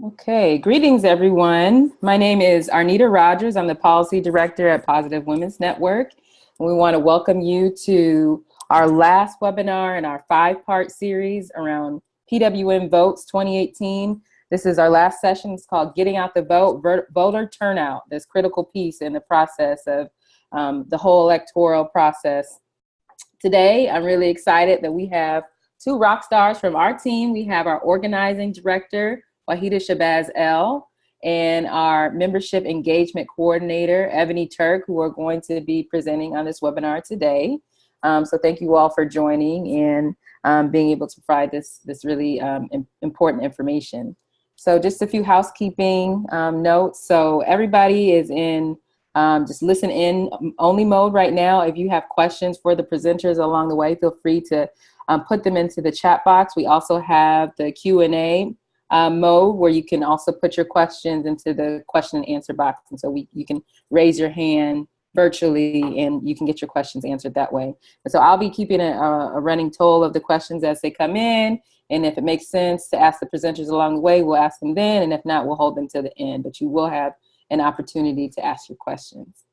Okay, greetings everyone. My name is Arnita Rogers. I'm the Policy Director at Positive Women's Network. And we want to welcome you to our last webinar in our 5-part series around PWM Votes 2018. This is our last session. It's called Getting Out the Vote, Voter Turnout, this critical piece in the process of the whole electoral process. Today, I'm really excited that we have two rock stars from our team. We have our Organizing Director, Wahida Shabazz-El, and our Membership Engagement Coordinator, Ebony Turk, who are going to be presenting on this webinar today. So thank you all for joining and being able to provide this really important information. So just a few housekeeping notes. So everybody is in just listen in only mode right now. If you have questions for the presenters along the way, feel free to put them into the chat box. We also have the Q&A mode where you can also put your questions into the question and answer box. And so you can raise your hand virtually and you can get your questions answered that way. And so I'll be keeping a running toll of the questions as they come in. And if it makes sense to ask the presenters along the way, we'll ask them then. And if not, we'll hold them to the end. But you will have an opportunity to ask your questions.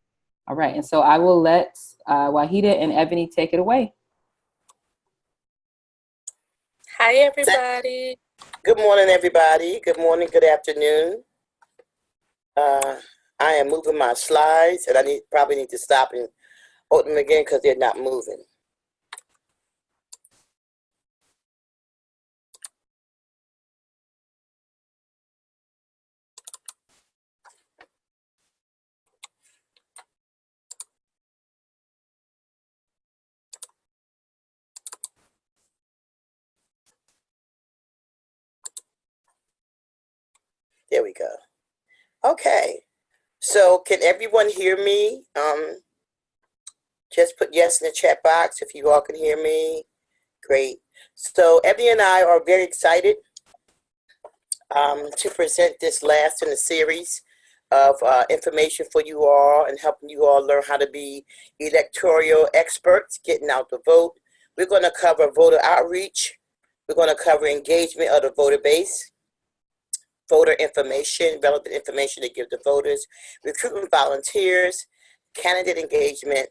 All right, and so I will let Wahida and Ebony take it away. Hi, everybody. Good morning, everybody. Good morning, good afternoon. I am moving my slides, and I probably need to stop and open them again because they're not moving. There we go. Okay, so can everyone hear me? Just put yes in the chat box if you all can hear me. Great. So Ebony and I are very excited to present this last in the series of information for you all and helping you all learn how to be electoral experts, getting out the vote. We're going to cover voter outreach. We're going to cover engagement of the voter base, voter information, relevant information to give the voters, recruitment volunteers, candidate engagement,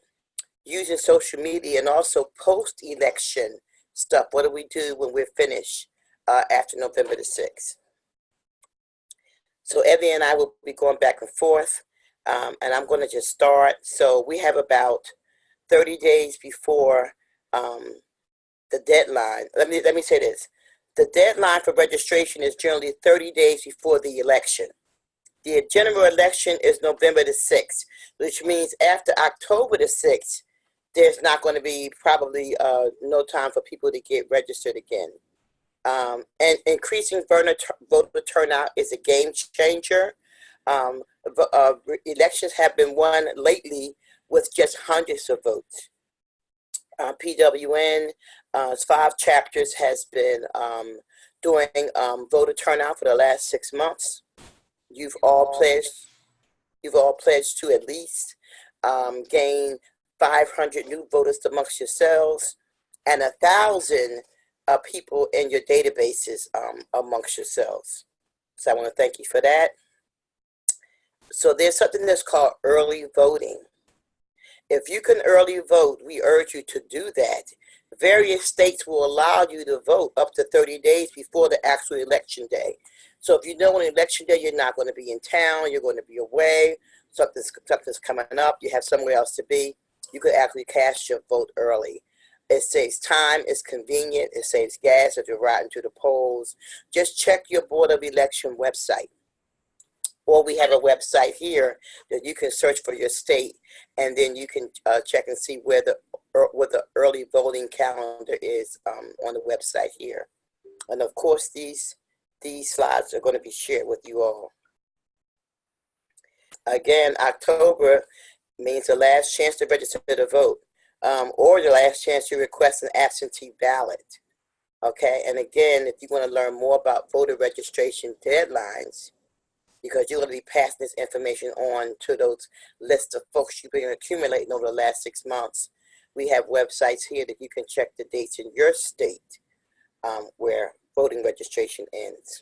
using social media, and also post-election stuff. What do we do when we're finished after November the 6th? So Evie and I will be going back and forth, and I'm going to just start. So we have about 30 days before the deadline. Let me say this. The deadline for registration is generally 30 days before the election. The general election is November the 6th, which means after October the 6th, there's not going to be probably no time for people to get registered again. And increasing voter turnout is a game changer. Elections have been won lately with just hundreds of votes. PWN 5 chapters has been doing voter turnout for the last 6 months. You've all pledged to at least gain 500 new voters amongst yourselves and 1,000 people in your databases amongst yourselves. So I want to thank you for that. So there's something that's called early voting. If you can early vote, we urge you to do that. Various states will allow you to vote up to 30 days before the actual election day. So if you know on election day you're not going to be in town, you're going to be away, something's coming up, you have somewhere else to be, you could actually cast your vote early. It saves time, it's convenient, it saves gas if you're riding to the polls. Just check your Board of Election website. Or we have a website here that you can search for your state, and then you can check and see where the early voting calendar is on the website here. And of course, these slides are going to be shared with you all. Again, October means the last chance to register to vote, or the last chance to request an absentee ballot. Okay, and again, if you want to learn more about voter registration deadlines, because you're going to be passing this information on to those lists of folks you've been accumulating over the last 6 months. We have websites here that you can check the dates in your state where voting registration ends.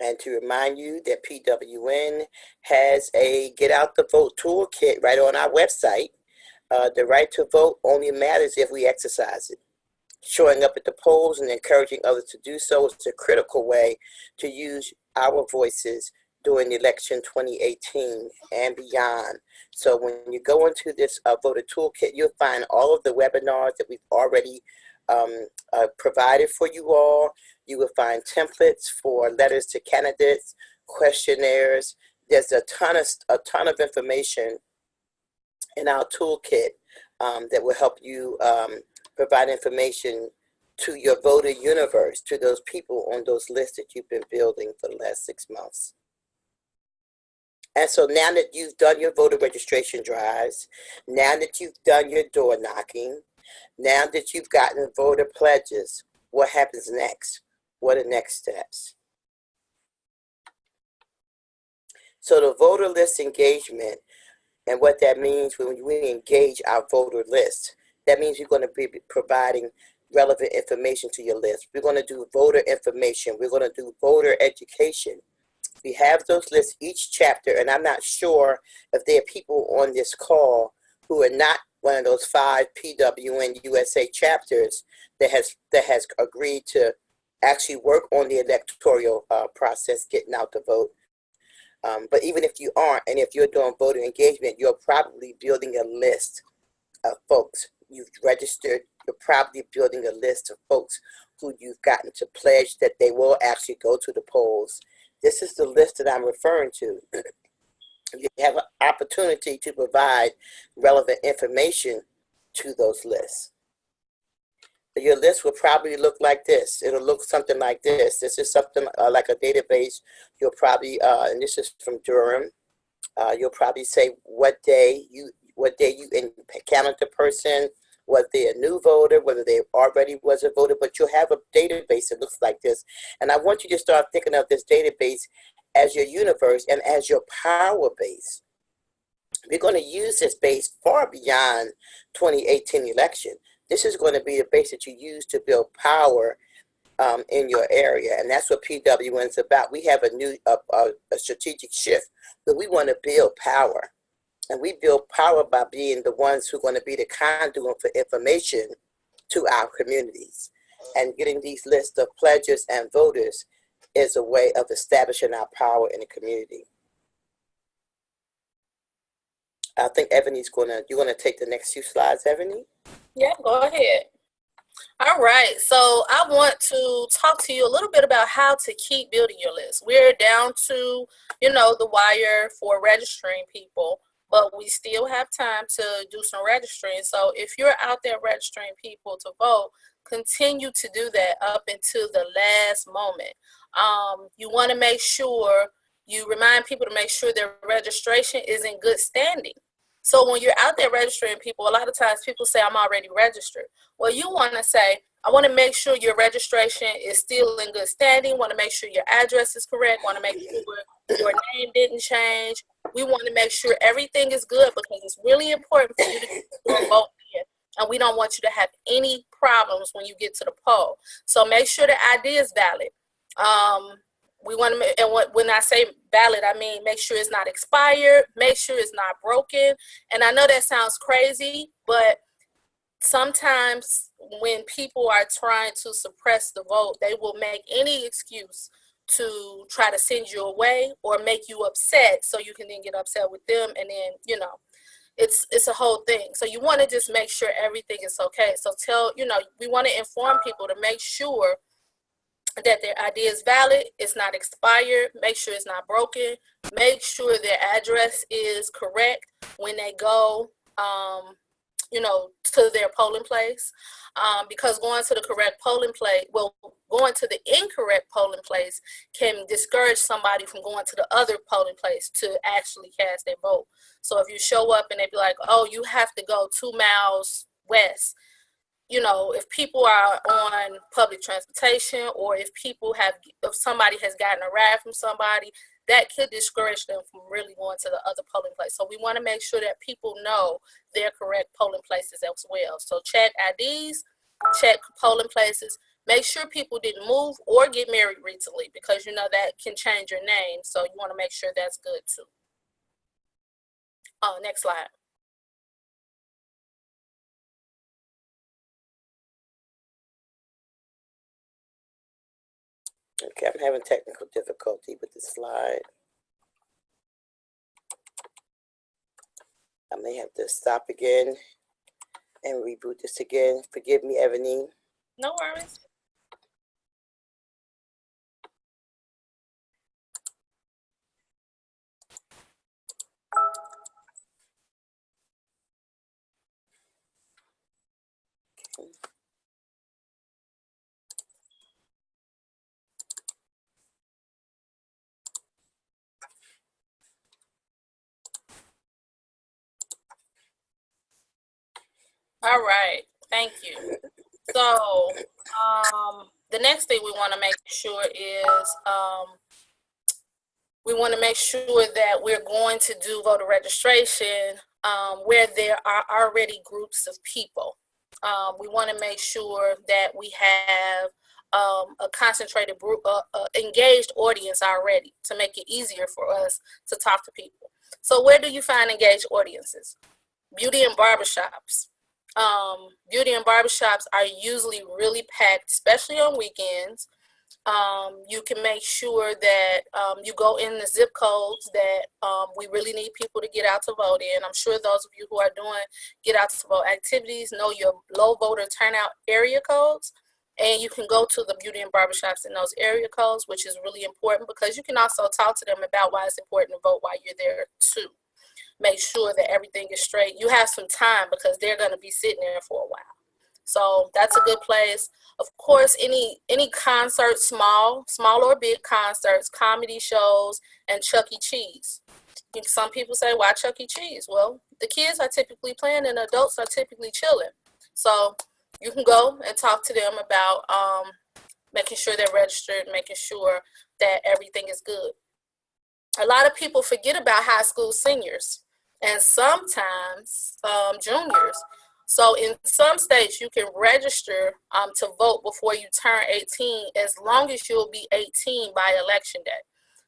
And to remind you that PWN has a Get Out the Vote toolkit right on our website. The right to vote only matters if we exercise it. Showing up at the polls and encouraging others to do so is a critical way to use our voices during the election 2018 and beyond. So when you go into this voter toolkit, you'll find all of the webinars that we've already provided for you all. You will find templates for letters to candidates, questionnaires. There's a ton of information in our toolkit that will help you provide information to your voter universe, to those people on those lists that you've been building for the last 6 months. And so now that you've done your voter registration drives, now that you've done your door knocking, now that you've gotten voter pledges, what happens next? What are the next steps? So the voter list engagement, and what that means when we engage our voter list, that means we're going to be providing relevant information to your list. We're going to do voter information. We're going to do voter education. We have those lists each chapter, and I'm not sure if there are people on this call who are not one of those 5 PWN USA chapters that has agreed to actually work on the electoral process, getting out the vote. But even if you aren't, and if you're doing voter engagement, you're probably building a list of folks you've registered. You're probably building a list of folks who you've gotten to pledge that they will actually go to the polls. This is the list that I'm referring to. You have an opportunity to provide relevant information to those lists. Your list will probably look like this. It'll look something like this. This is something like a database. You'll probably, and this is from Durham. You'll probably say what day you encountered the person, whether they're a new voter, whether they already was a voter, but you'll have a database that looks like this. And I want you to start thinking of this database as your universe and as your power base. We're going to use this base far beyond 2018 election. This is going to be the base that you use to build power in your area. And that's what PWN is about. We have a strategic shift, but we want to build power. And we build power by being the ones who are going to be the conduit for information to our communities. And getting these lists of pledges and voters is a way of establishing our power in the community. I think Ebony's you're gonna take the next few slides, Ebony? Yeah, go ahead. All right, so I want to talk to you a little bit about how to keep building your list. We're down to, the wire for registering people, but we still have time to do some registering. So if you're out there registering people to vote, continue to do that up until the last moment. You want to make sure you remind people to make sure their registration is in good standing. So when you're out there registering people, a lot of times people say, I'm already registered. Well, you want to say, I want to make sure your registration is still in good standing, want to make sure your address is correct, want to make sure your name didn't change. We want to make sure everything is good because it's really important for you to get your vote in. And we don't want you to have any problems when you get to the poll. So make sure the ID is valid. We want to, and when I say valid, I mean make sure it's not expired, make sure it's not broken. And I know that sounds crazy, but sometimes when people are trying to suppress the vote, they will make any excuse to try to send you away or make you upset so you can then get upset with them. And then, it's a whole thing. So you want to just make sure everything is okay. So we want to inform people to make sure that their ID is valid, it's not expired, make sure it's not broken, make sure their address is correct when they go, to their polling place, because going to the correct polling place, going to the incorrect polling place can discourage somebody from going to the other polling place to actually cast their vote. So if you show up and they be like, oh, you have to go 2 miles west, if people are on public transportation or if somebody has gotten a ride from somebody, that could discourage them from really going to the other polling place. So we want to make sure that people know their correct polling places as well. So check IDs, check polling places, Make sure people didn't move or get married recently, because you know that can change your name. So you want to make sure that's good too. Next slide. Okay, I'm having technical difficulty with the slide. I may have to stop again and reboot this again. Forgive me, Ebony. No worries. All right, thank you. So the next thing we want to make sure is we want to make sure that we're going to do voter registration where there are already groups of people. We want to make sure that we have a concentrated group, engaged audience already, to make it easier for us to talk to people. So where do you find engaged audiences? Beauty and barbershops. Beauty and barbershops are usually really packed, especially on weekends. You can make sure that you go in the zip codes that we really need people to get out to vote in. I'm sure those of you who are doing get out to vote activities know your low voter turnout area codes, and you can go to the beauty and barbershops in those area codes, which is really important, because you can also talk to them about why it's important to vote while you're there too. Make sure that everything is straight. You have some time because they're going to be sitting there for a while. So that's a good place. Of course, any concert, small or big concerts, comedy shows, and Chuck E. Cheese. Some people say, why Chuck E. Cheese? Well, the kids are typically playing and adults are typically chilling. So you can go and talk to them about making sure they're registered, making sure that everything is good. A lot of people forget about high school seniors and sometimes juniors. So in some states, you can register to vote before you turn 18, as long as you'll be 18 by election day.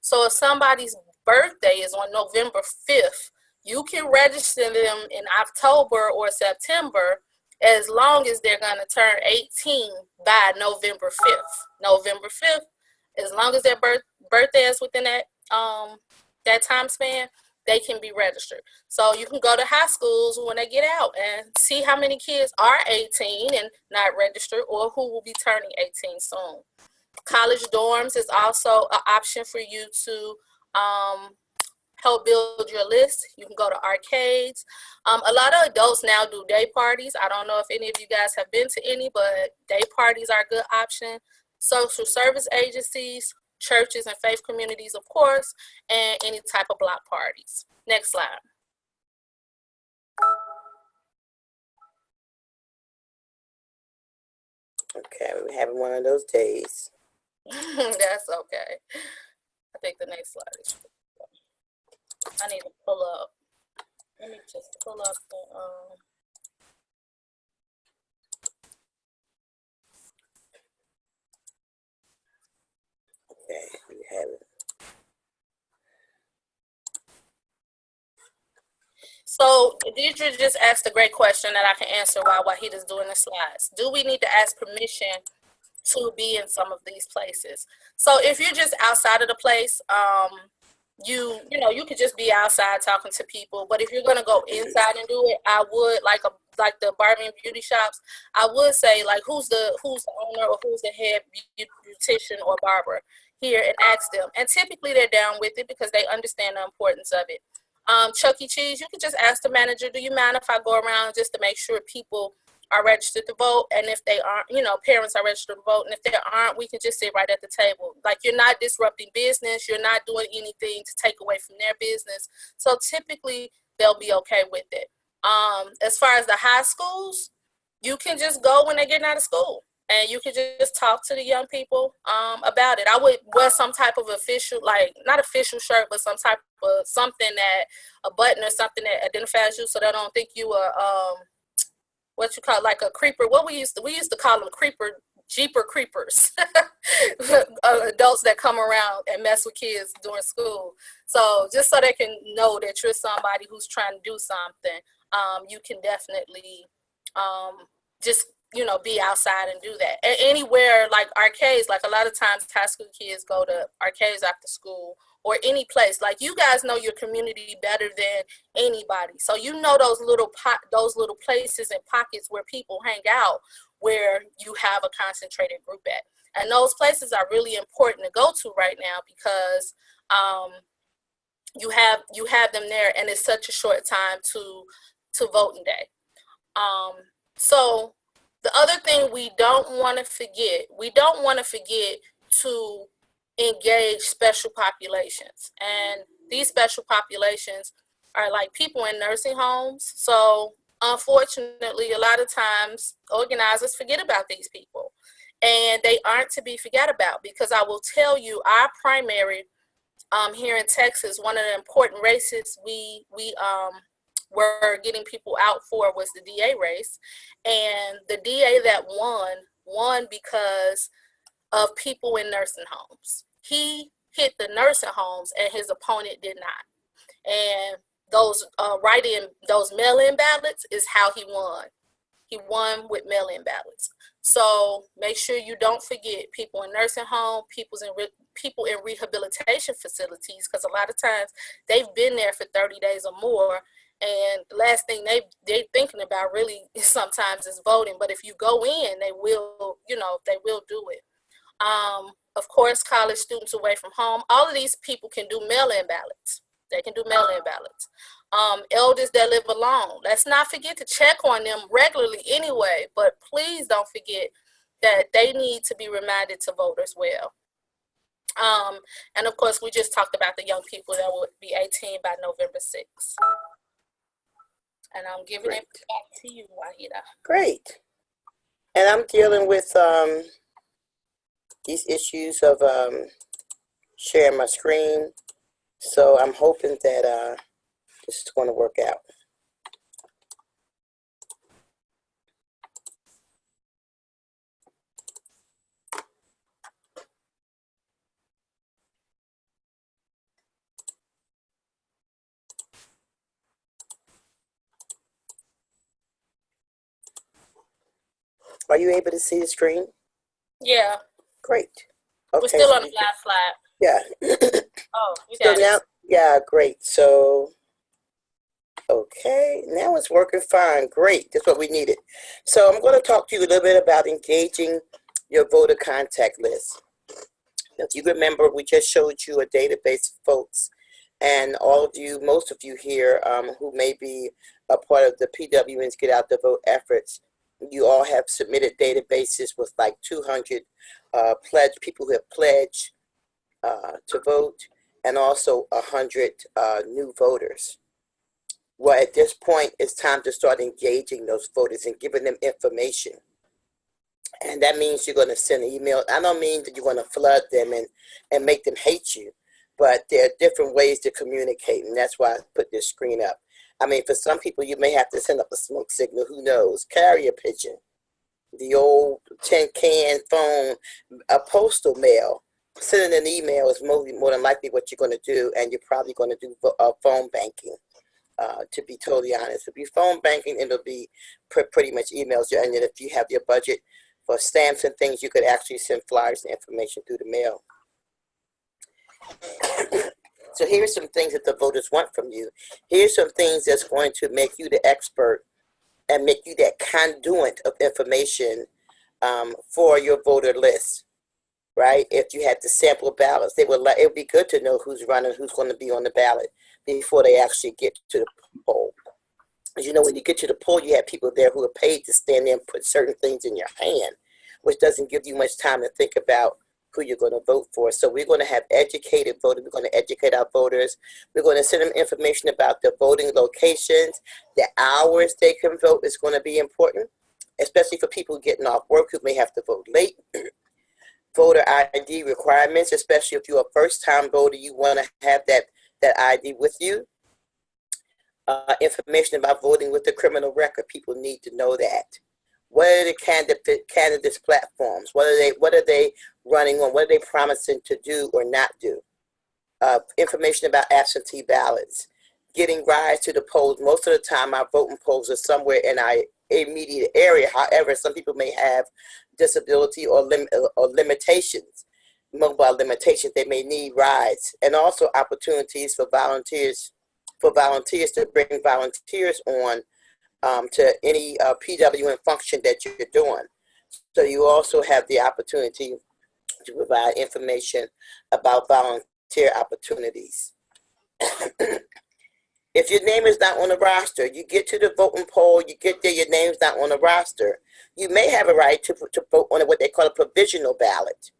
So if somebody's birthday is on November 5th, you can register them in October or September, as long as they're going to turn 18 by November 5th. November 5th, as long as their birthday is within that time span, they can be registered. So you can go to high schools when they get out and see how many kids are 18 and not registered, or who will be turning 18 soon. College dorms is also an option for you to help build your list. You can go to arcades. A lot of adults now do day parties. I don't know if any of you guys have been to any, but day parties are a good option. Social service agencies, churches and faith communities, of course, and any type of block parties. Next slide. Okay, we're having one of those days. That's okay. I think the next slide is. I need to pull up. Let me just pull up the. Okay, we have it. So Deidre just asked a great question that I can answer while Wahida's doing the slides. Do we need to ask permission to be in some of these places? So if you're just outside of the place, you could just be outside talking to people. But if you're gonna go inside and do it, I would like the barber and beauty shops. I would say, like, who's the owner or who's the head beautician or barber here, and ask them. And typically they're down with it because they understand the importance of it. Chuck E. Cheese, you can just ask the manager, do you mind if I go around, just to make sure people are registered to vote? And if they aren't, parents are registered to vote. And if they aren't, we can just sit right at the table. Like, you're not disrupting business. You're not doing anything to take away from their business. So typically they'll be okay with it. As far as the high schools, you can just go when they're getting out of school, and you can just talk to the young people about it. I would wear some type of official, like, not official shirt, but some type of something, that a button or something that identifies you, so they don't think you are what you call, like, a creeper. What we used to call them creeper Jeeper creepers, adults that come around and mess with kids during school. So just so they can know that you're somebody who's trying to do something, you can definitely just, you know, be outside and do that. And anywhere, like arcades, like a lot of times high school kids go to arcades after school, or any place. Like, you guys know your community better than anybody. So you know those little places and pockets where people hang out, where you have a concentrated group at. And those places are really important to go to right now, because you have them there, and it's such a short time to voting day. So the other thing we don't want to forget to engage special populations. And these special populations are like people in nursing homes. So unfortunately, a lot of times organizers forget about these people, and they aren't to be forgot about, because I will tell you, our primary here in Texas, one of the important races we were getting people out for was the DA race. And the DA that won because of people in nursing homes. He hit the nursing homes, and his opponent did not. And those those mail-in ballots is how he won. He won with mail-in ballots. So make sure you don't forget people in nursing home, people in rehabilitation facilities, because a lot of times they've been there for 30 days or more, and the last thing they're thinking about really sometimes is voting. But if you go in, they will do it. Of course, college students away from home, all of these people can do mail-in ballots. They can do mail-in ballots. Elders that live alone, let's not forget to check on them regularly anyway, but please don't forget that they need to be reminded to vote as well. And of course, we just talked about the young people that will be 18 by November 6th. And I'm giving it back to you, Wahida. Great. And I'm dealing with these issues of sharing my screen. So I'm hoping that this is going to work out. Are you able to see the screen? Yeah. Great. Okay. We're still on the last slide. Yeah. Oh, you So got now, it. yeah, great. So, okay, now it's working fine. Great. That's what we needed. So I'm going to talk to you a little bit about engaging your voter contact list. If you remember, we just showed you a database of folks, and all of you, most of you here who may be a part of the PWN's Get Out the Vote efforts, you all have submitted databases with like 200 people who have pledged to vote, and also 100 new voters. Well, at this point, it's time to start engaging those voters and giving them information. And that means you're going to send an email. I don't mean that you're going to flood them and make them hate you, but there are different ways to communicate, and that's why I put this screen up. I mean, for some people, you may have to send up a smoke signal. Who knows? Carrier pigeon, the old tin can phone, a postal mail. Sending an email is more than likely what you're going to do, and you're probably going to do phone banking, to be totally honest. If you phone banking, it'll be pretty much emails. And if you have your budget for stamps and things, you could actually send flyers and information through the mail. So here's some things that the voters want from you. Here's some things that's going to make you the expert and make you that conduit of information for your voter list, right? If you had to sample ballots, it would be good to know who's running, who's going to be on the ballot before they actually get to the poll. As you know, when you get to the poll, you have people there who are paid to stand there and put certain things in your hand, which doesn't give you much time to think about who you're going to vote for. So we're going to have educated voters. We're going to educate our voters. We're going to send them information about the voting locations. The hours they can vote is going to be important, especially for people getting off work who may have to vote late. Voter ID requirements, especially if you're a first-time voter, you want to have that ID with you. Information about voting with the criminal record. People need to know that. What are the candidates' platforms? What are they running on? What are they promising to do or not do? Information about absentee ballots, getting rides to the polls. Most of the time, our voting polls are somewhere in our immediate area. However, some people may have disability or limitations, mobile limitations. They may need rides, and also opportunities for volunteers to bring volunteers on to any PWN function that you're doing. So you also have the opportunity to provide information about volunteer opportunities. If your name is not on the roster, you get to the voting poll, you get there, your name's not on the roster, you may have a right to vote on what they call a provisional ballot,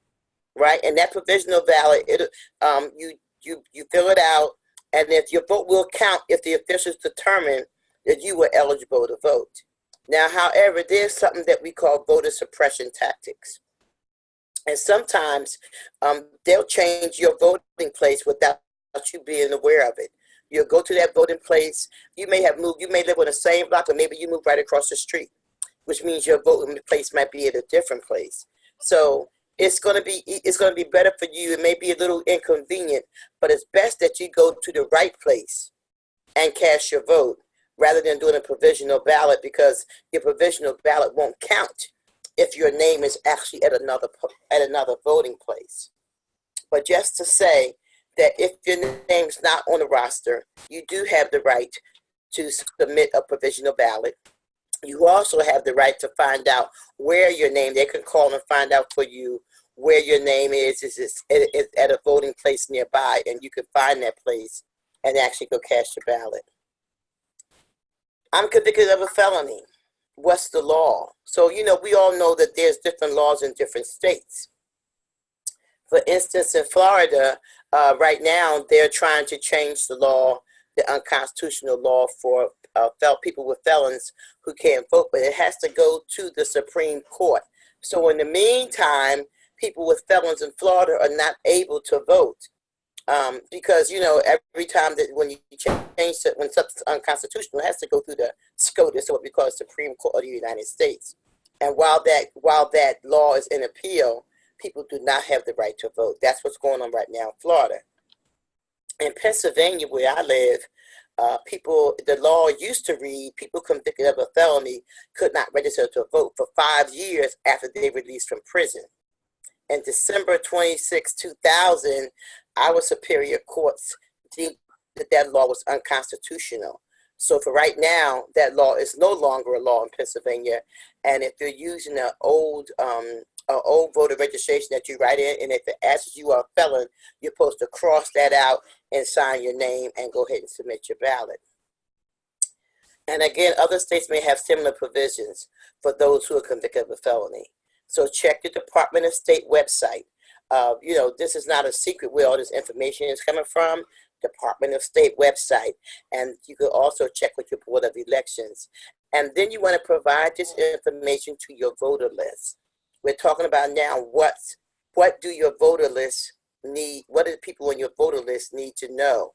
right? And that provisional ballot, you fill it out, and if your vote will count if the officials determine that you were eligible to vote. Now, however, there's something that we call voter suppression tactics. And sometimes they'll change your voting place without you being aware of it. You'll go to that voting place. You may have moved, you may live on the same block, or maybe you move right across the street, which means your voting place might be at a different place. So it's going to be better for you. It may be a little inconvenient, but it's best that you go to the right place and cast your vote rather than doing a provisional ballot, because your provisional ballot won't count if your name is actually at another voting place. But just to say that if your name's not on the roster, you do have the right to submit a provisional ballot. You also have the right to find out where your name, they can call and find out for you where your name is at a voting place nearby, and you can find that place and actually go cast your ballot. I'm convicted of a felony. What's the law? So, we all know that there's different laws in different states. For instance, in Florida, right now, they're trying to change the law, the unconstitutional law for people with felons who can't vote, but it has to go to the Supreme Court. So in the meantime, people with felons in Florida are not able to vote. Because, every time that when you change it, when something's unconstitutional, it has to go through the SCOTUS, or what we call the Supreme Court of the United States. And while that law is in appeal, people do not have the right to vote. That's what's going on right now in Florida. In Pennsylvania, where I live, the law used to read, people convicted of a felony could not register to vote for 5 years after they released from prison. In December 26, 2000, our superior courts deemed that law was unconstitutional. So for right now, that law is no longer a law in Pennsylvania. And if you're using an old voter registration that you write in, and if it asks you are a felon, you're supposed to cross that out and sign your name and go ahead and submit your ballot. And again, other states may have similar provisions for those who are convicted of a felony. So check the Department of State website. This is not a secret where all this information is coming from. Department of State website. And you can also check with your Board of Elections. And then you want to provide this information to your voter list. We're talking about now what do your voter list need, what do the people on your voter list need to know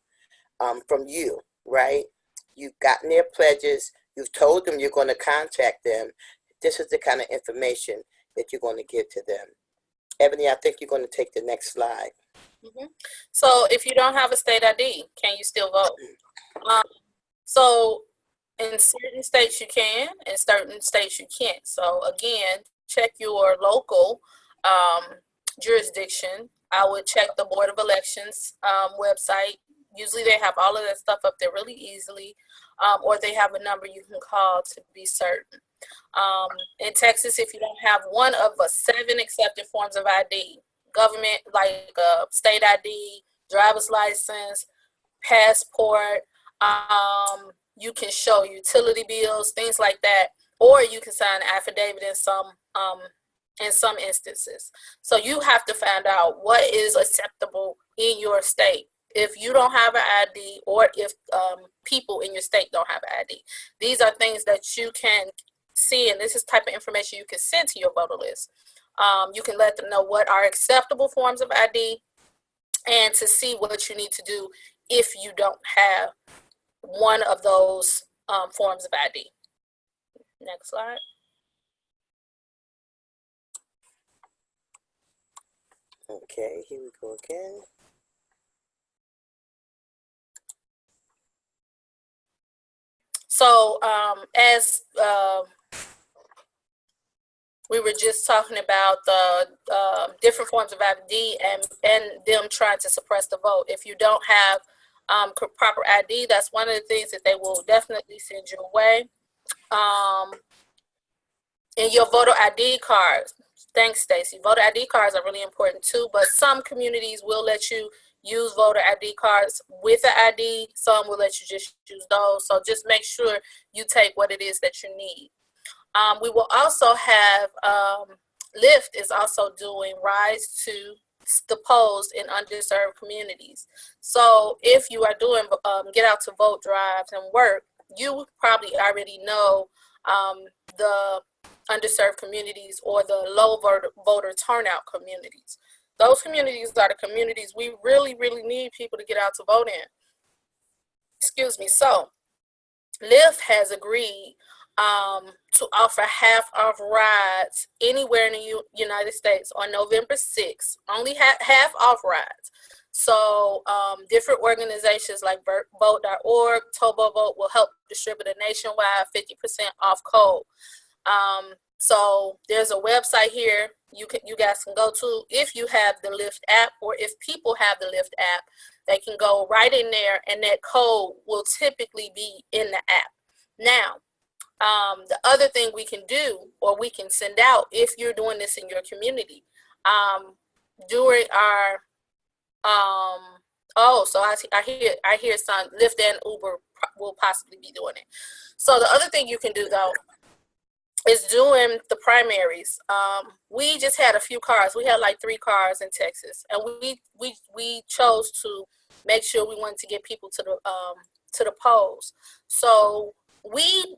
from you, right? You've gotten their pledges. You've told them you're going to contact them. This is the kind of information that you're going to give to them. Ebony, I think you're going to take the next slide. Mm-hmm. So if you don't have a state ID, can you still vote? So in certain states you can, in certain states you can't. So again, check your local jurisdiction. I would check the Board of Elections website. Usually they have all of that stuff up there really easily, or they have a number you can call to be certain. In Texas, if you don't have one of the 7 accepted forms of ID, government, like state ID, driver's license, passport, you can show utility bills, things like that, or you can sign an affidavit in some instances. So you have to find out what is acceptable in your state. If you don't have an ID, or if people in your state don't have an ID, these are things that you can see, and this is type of information you can send to your voter list. You can let them know what are acceptable forms of ID, and to see what you need to do if you don't have one of those forms of ID. Next slide. Okay, here we go again. So as we were just talking about the different forms of ID and them trying to suppress the vote. If you don't have proper ID, that's one of the things that they will definitely send you away. And your voter ID cards. Thanks, Stacy. Voter ID cards are really important too, but some communities will let you use voter ID cards with an ID. Some will let you just use those. So just make sure you take what it is that you need. We will also have Lyft is also doing Rise to the Polls in underserved communities. So if you are doing get out to vote drives and work, you probably already know the underserved communities or the low voter turnout communities. Those communities are the communities we really, really need people to get out to vote in. Excuse me. So Lyft has agreed to offer half-off rides anywhere in the United States on November 6th, only half-off rides. So different organizations like Vote.org, Tobo Vote will help distribute a nationwide 50% off code. So there's a website here you guys can go to if you have the Lyft app, or if people have the Lyft app, they can go right in there and that code will typically be in the app. Now, the other thing we can do, or we can send out if you're doing this in your community, during our so I hear some Lyft and Uber will possibly be doing it. So the other thing you can do though is doing the primaries. We just had a few cars. We had like 3 cars in Texas, and we chose to make sure we wanted to get people to the polls. So we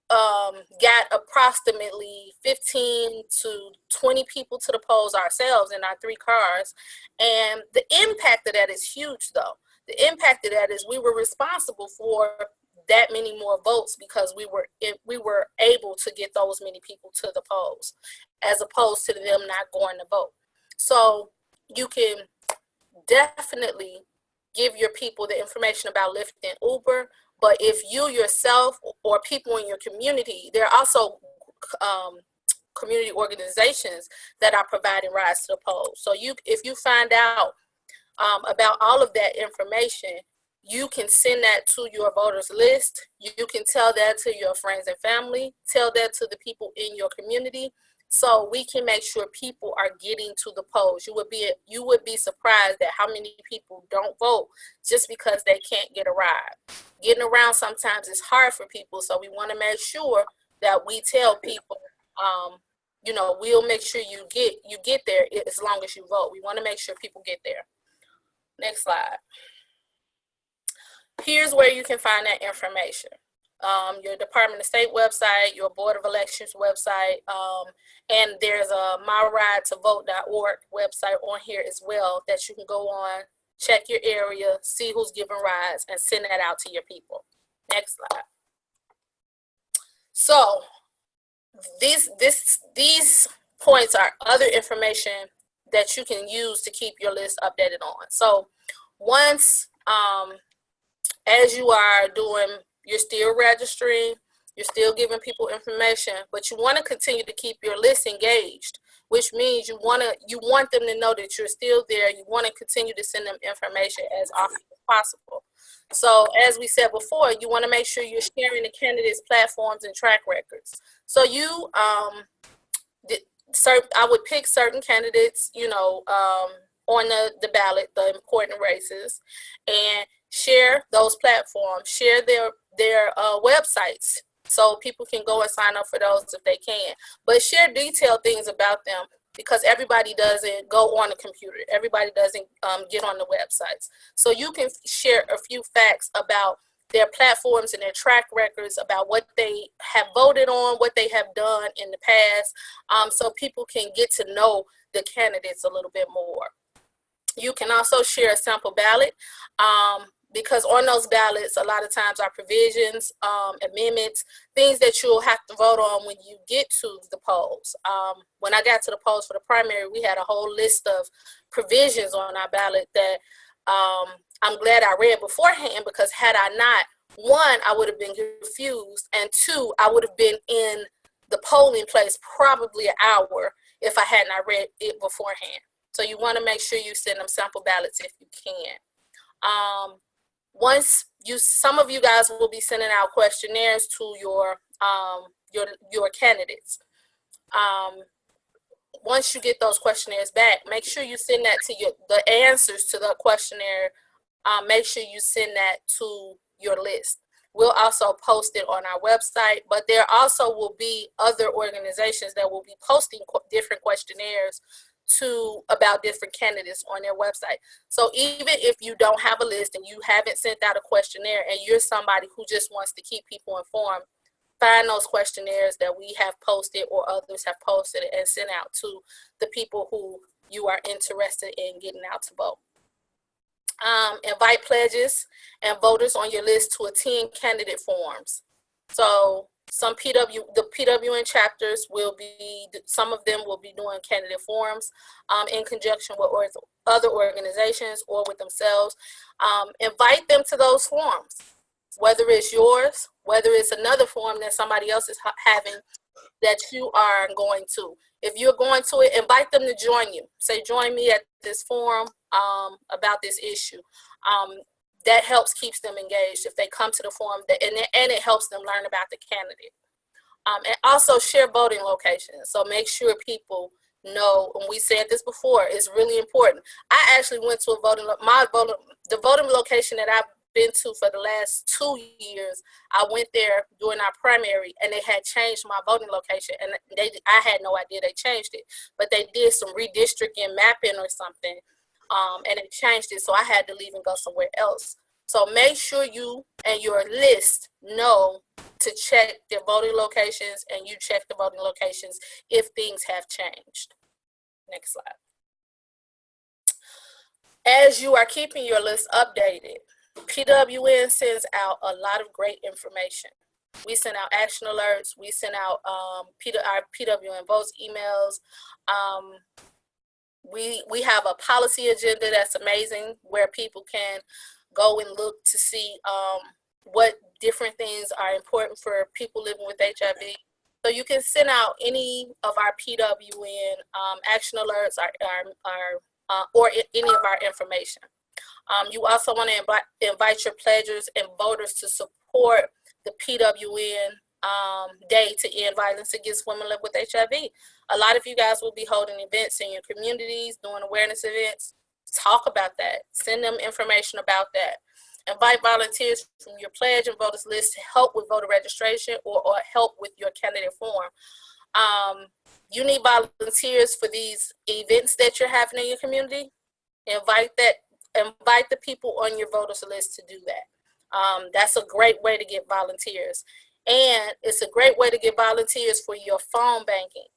got approximately 15 to 20 people to the polls ourselves in our 3 cars. And the impact of that is huge though. The impact of that is we were responsible for that many more votes because we were able to get those many people to the polls, as opposed to them not going to vote. So you can definitely give your people the information about Lyft and Uber. But if you yourself or people in your community, there are also community organizations that are providing rides to the polls. So if you find out about all of that information, you can send that to your voters list. You can tell that to your friends and family, tell that to the people in your community, so we can make sure people are getting to the polls. You would be surprised at how many people don't vote just because they can't get a ride. Getting around sometimes is hard for people, so we want to make sure that we tell people, we'll make sure you get there as long as you vote. We want to make sure people get there. Next slide. Here's where you can find that information. Your Department of State website, your Board of Elections website, and there's a myriad2vote.org website on here as well that you can go on, check your area, see who's giving rides, and send that out to your people. Next slide. So these points are other information that you can use to keep your list updated on. So once, as you are doing, you're still registering, you're still giving people information, but you want to continue to keep your list engaged, which means you want them to know that you're still there. You want to continue to send them information as often as possible. So as we said before, you want to make sure you're sharing the candidates' platforms and track records. So you, I would pick certain candidates, on the ballot, the important races, and share those platforms, share their websites, so people can go and sign up for those if they can. But share detailed things about them, because everybody doesn't go on a computer. Everybody doesn't get on the websites. So you can share a few facts about their platforms and their track records, about what they have voted on, what they have done in the past, so people can get to know the candidates a little bit more. You can also share a sample ballot. because on those ballots, a lot of times are provisions, amendments, things that you'll have to vote on when you get to the polls. When I got to the polls for the primary, we had a whole list of provisions on our ballot that I'm glad I read beforehand, because had I not, one, I would have been confused, and two, I would have been in the polling place probably an hour if I had not read it beforehand. So you want to make sure you send them sample ballots if you can. Some of you guys will be sending out questionnaires to your candidates. Once you get those questionnaires back, make sure you send that to the answers to the questionnaire. Make sure you send that to your list. We'll also post it on our website, but there also will be other organizations that will be posting different questionnaires about different candidates on their website. So even if you don't have a list and you haven't sent out a questionnaire and you're somebody who just wants to keep people informed, find those questionnaires that we have posted or others have posted and send out to the people who you are interested in getting out to vote. Invite pledges and voters on your list to attend candidate forums. So the PWN chapters some of them will be doing candidate forums in conjunction with other organizations or with themselves. Invite them to those forums, whether it's yours, whether it's another forum that somebody else is having that you are going to. If you're going to it, invite them to join you. Say, join me at this forum about this issue. That keeps them engaged if they come to the forum, and it helps them learn about the candidate. And also share voting locations. So make sure people know, and we said this before, it's really important. I actually went to the voting location that I've been to for the last 2 years. I went there during our primary, and they had changed my voting location, and I had no idea they changed it, but they did some redistricting mapping or something, and they changed it, so I had to leave and go somewhere else. So make sure you and your list know to check their voting locations, and you check the voting locations if things have changed. Next slide. As you are keeping your list updated, PWN sends out a lot of great information. We send out action alerts. We send out our PWN votes emails. We have a policy agenda that's amazing, where people can go and look to see what different things are important for people living with HIV. So you can send out any of our PWN action alerts or any of our information. You also want to invite your pledgers and voters to support the PWN Day to End Violence Against Women Living with HIV. A lot of you guys will be holding events in your communities, doing awareness events. Talk about that. Send them information about that. Invite volunteers from your pledge and voters list to help with voter registration or help with your candidate form. You need volunteers for these events that you're having in your community. Invite the people on your voters list to do that. That's a great way to get volunteers. And it's a great way to get volunteers for your phone banking.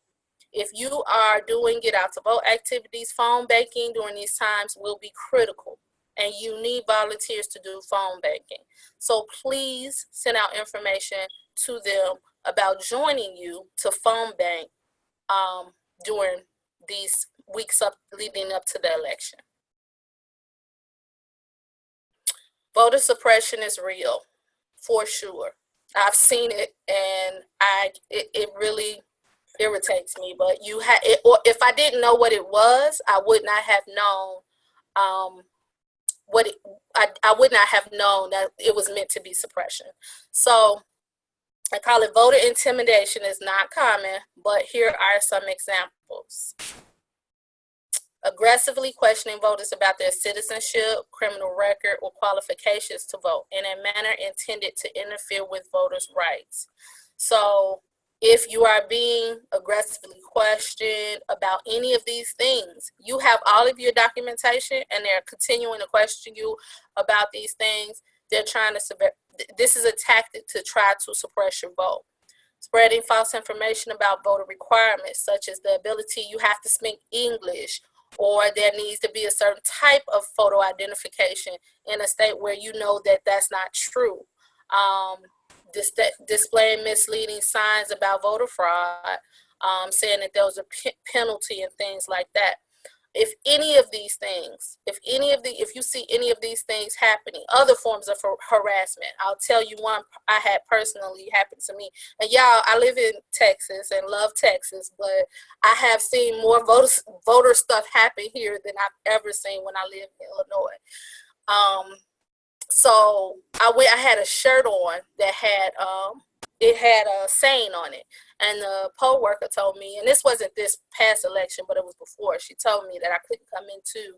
If you are doing get out to vote activities, phone banking during these times will be critical, and you need volunteers to do phone banking. So please send out information to them about joining you to phone bank during these weeks leading up to the election. Voter suppression is real, for sure. I've seen it, and it really irritates me. But or if I didn't know what it was, I would not have known I would not have known that it was meant to be suppression. So I call it voter intimidation. Is not common, but here are some examples. Aggressively questioning voters about their citizenship, criminal record, or qualifications to vote in a manner intended to interfere with voters' rights. So if you are being aggressively questioned about any of these things, you have all of your documentation and they're continuing to question you about these things. They're trying to this is a tactic to try to suppress your vote. Spreading false information about voter requirements, such as the ability you have to speak English, or there needs to be a certain type of photo identification in a state where you know that that's not true. Displaying misleading signs about voter fraud, saying that there was a penalty and things like that. If any of these things, if you see any of these things happening, other forms of harassment, I'll tell you one I had personally happen to me. And y'all, I live in Texas and love Texas, but I have seen more voter stuff happen here than I've ever seen when I lived in Illinois. So I had a shirt on that had it had a saying on it, and the poll worker told me, and this wasn't this past election, but it was before. She told me that I couldn't come into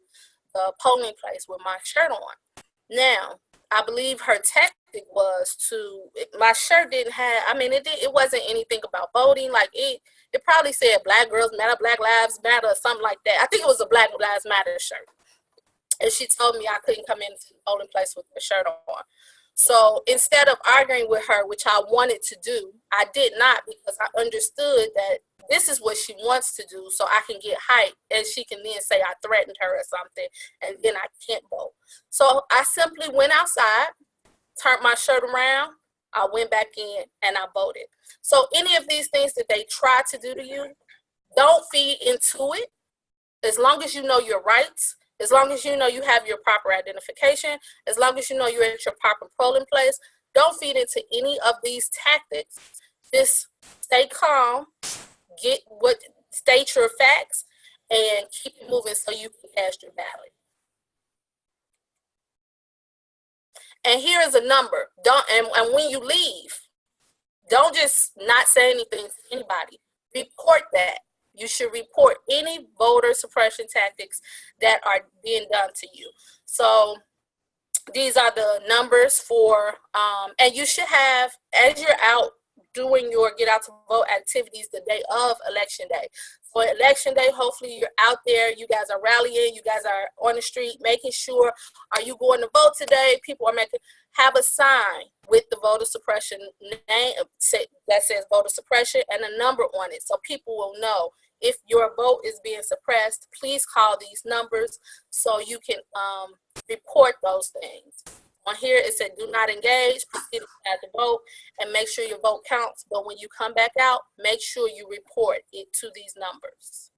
the polling place with my shirt on. Now, I believe her tactic was my shirt didn't have, it wasn't anything about voting. Like it probably said Black Girls Matter, Black Lives Matter, or something like that. I think it was a Black Lives Matter shirt. And she told me I couldn't come into the polling place with the shirt on. So instead of arguing with her, which I wanted to do, I did not, because I understood that this is what she wants to do, so I can get hyped, and she can then say I threatened her or something, and then I can't vote. So I simply went outside, turned my shirt around, I went back in, and I voted. So any of these things that they try to do to you, don't feed into it. As long as you know your rights, as long as you know you have your proper identification, as long as you know you're at your proper polling place, don't feed into any of these tactics. Just stay calm, state your facts, and keep it moving so you can cast your ballot. And here is a number. And when you leave, don't just not say anything to anybody. Report that. You should report any voter suppression tactics that are being done to you. So these are the numbers for, and you should have, as you're out doing your get out to vote activities the day of election day. For election day, hopefully you're out there, you guys are rallying, you guys are on the street, making sure, are you going to vote today? People are have a sign with the voter suppression name that says voter suppression and a number on it, so people will know if your vote is being suppressed. Please call these numbers so you can report those things. On here it said do not engage, proceed to vote, and make sure your vote counts. But when you come back out, make sure you report it to these numbers.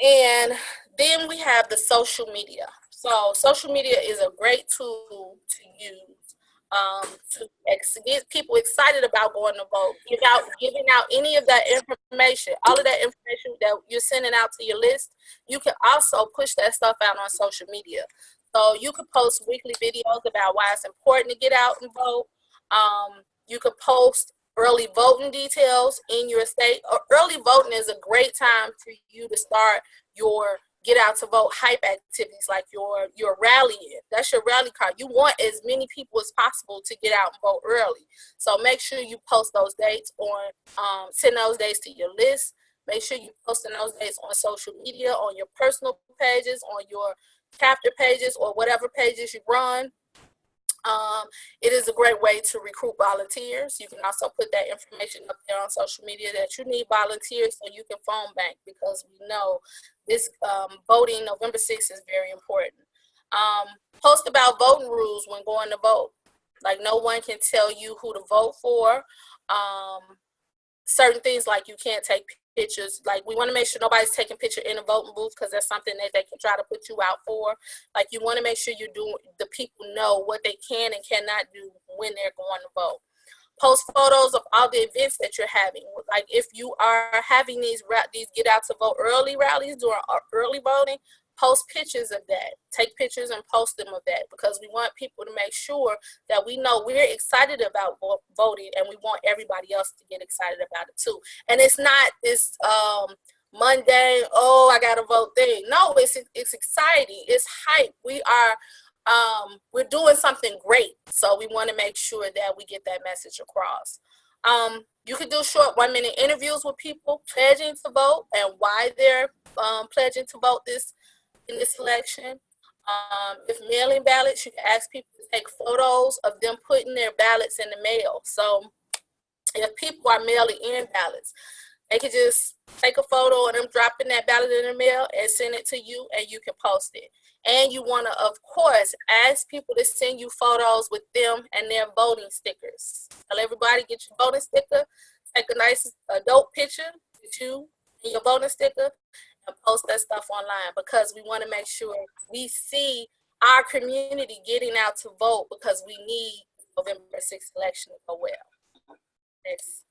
And then we have the social media. So social media is a great tool to use to get people excited about going to vote, giving out any of that information, all of that information that you're sending out to your list. You can also push that stuff out on social media. So you could post weekly videos about why it's important to get out and vote. You could post early voting details in your state. Early voting is a great time for you to start your get out to vote hype activities, like your rallying. That's your rally card. You want as many people as possible to get out and vote early. So make sure you post those dates on, send those dates to your list. Make sure you posting those dates on social media, on your personal pages, on your chapter pages, or whatever pages you run. It is a great way to recruit volunteers. You can also put that information up there on social media that you need volunteers so you can phone bank, because we know this voting November 6th is very important. Post about voting rules when going to vote. Like, no one can tell you who to vote for. Certain things like you can't take pictures. Like, we want to make sure nobody's taking picture in the voting booth, because that's something that they can try to put you out for. Like, you want to make sure the people know what they can and cannot do when they're going to vote. Post photos of all the events that you're having. Like, if you are having these get out to vote early rallies during early voting, post pictures of that. Take pictures and post them of that, because we want people to make sure that we know we're excited about voting, and we want everybody else to get excited about it too. And it's not this mundane, oh, I gotta vote thing. No, it's exciting. It's hype. We're doing something great. So we want to make sure that we get that message across. You could do short 1-minute interviews with people pledging to vote and why they're pledging to vote in this election. If mailing ballots, you can ask people to take photos of them putting their ballots in the mail. So if people are mailing in ballots. They can just take a photo of them dropping that ballot in the mail and send it to you, and you can post it. And you want to, of course, ask people to send you photos with them and their voting stickers. Tell everybody, get your voting sticker, take a nice adult picture with you and your voting sticker, and post that stuff online, because we want to make sure we see our community getting out to vote, because we need November 6th election to go well. Next.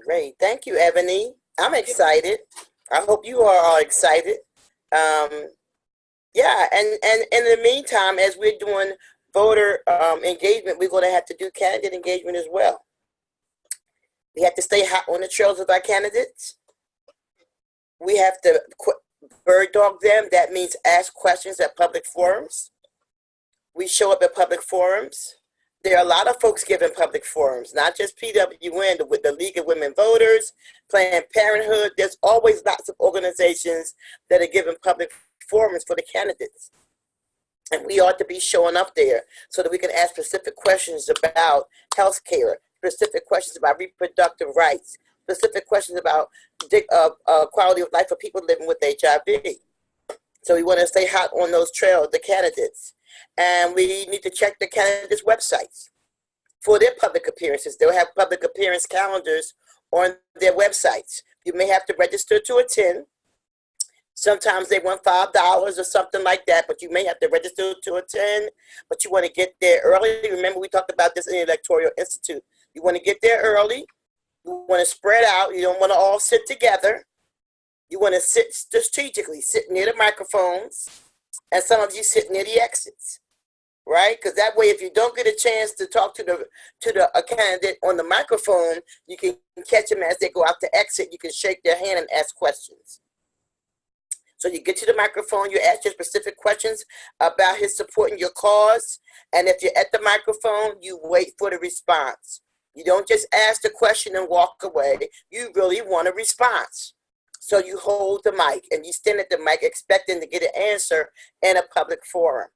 Great. Thank you, Ebony. I'm excited. I hope you are all excited. Yeah, and in the meantime, as we're doing voter engagement, we're going to have to do candidate engagement as well. We have to stay hot on the trails of our candidates. We have to bird dog them. That means ask questions at public forums. We show up at public forums. There are a lot of folks giving public forums, not just PWN, with the League of Women Voters, Planned Parenthood. There's always lots of organizations that are giving public forums for the candidates. And we ought to be showing up there so that we can ask specific questions about health care, specific questions about reproductive rights, specific questions about quality of life for people living with HIV. So we want to stay hot on those trails, the candidates. And we need to check the candidates' websites for their public appearances. They'll have public appearance calendars on their websites. You may have to register to attend. Sometimes they want $5 or something like that, but you may have to register to attend, but you want to get there early. Remember, we talked about this in the Electoral Institute. You want to get there early. You want to spread out. You don't want to all sit together. You want to sit strategically, sit near the microphones, and some of you sit near the exits, right? Because that way, if you don't get a chance to talk to a candidate on the microphone, you can catch them as they go out the exit. You can shake their hand and ask questions. So you get to the microphone, you ask your specific questions about his supporting your cause. And if you're at the microphone, you wait for the response. You don't just ask the question and walk away. You really want a response. So you hold the mic and you stand at the mic expecting to get an answer in a public forum.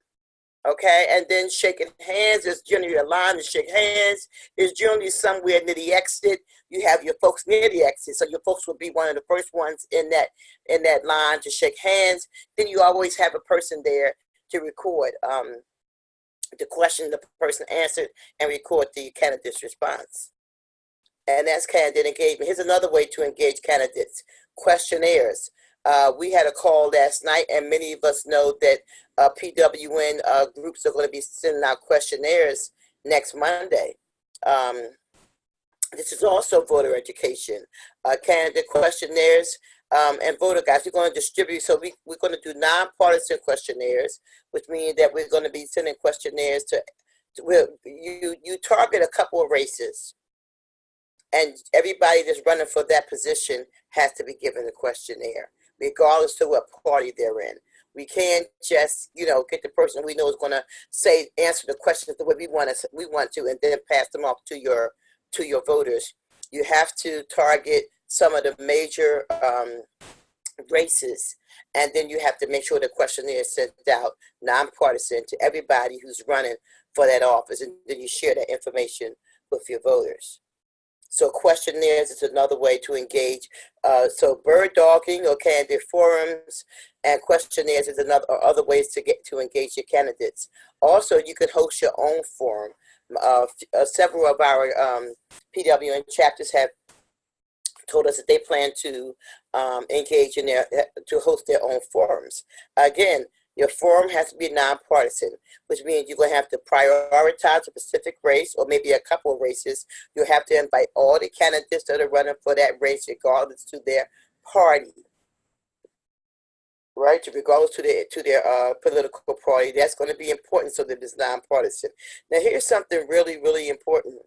Okay, and then shaking hands is generally a line to shake hands. Is generally somewhere near the exit. You have your folks near the exit, so your folks will be one of the first ones in that line to shake hands. Then you always have a person there to record the question the person answered and record the candidate's response. And that's candidate engagement. Here's another way to engage candidates: questionnaires. We had a call last night, and many of us know that PWN groups are going to be sending out questionnaires next Monday. This is also voter education. Candidate questionnaires and voter guides we're going to distribute. So we're going to do non-partisan questionnaires, which means that we're going to be sending questionnaires to you target a couple of races. And everybody that's running for that position has to be given a questionnaire, regardless to what party they're in. We can't just, get the person we know is going to answer the questions the way we want to, and then pass them off to your voters. You have to target some of the major races, and then you have to make sure the questionnaire is sent out nonpartisan to everybody who's running for that office, and then you share that information with your voters. So questionnaires is another way to engage. So bird dogging or candidate forums and questionnaires is other ways to engage your candidates. Also, you can host your own forum. Several of our PWN chapters have told us that they plan to engage to host their own forums. Again, your forum has to be nonpartisan, which means you're going to have to prioritize a specific race or maybe a couple of races. You'll have to invite all the candidates that are running for that race, regardless to their party, right? Regardless to their political party. That's going to be important so that it's nonpartisan. Now, here's something really, really important.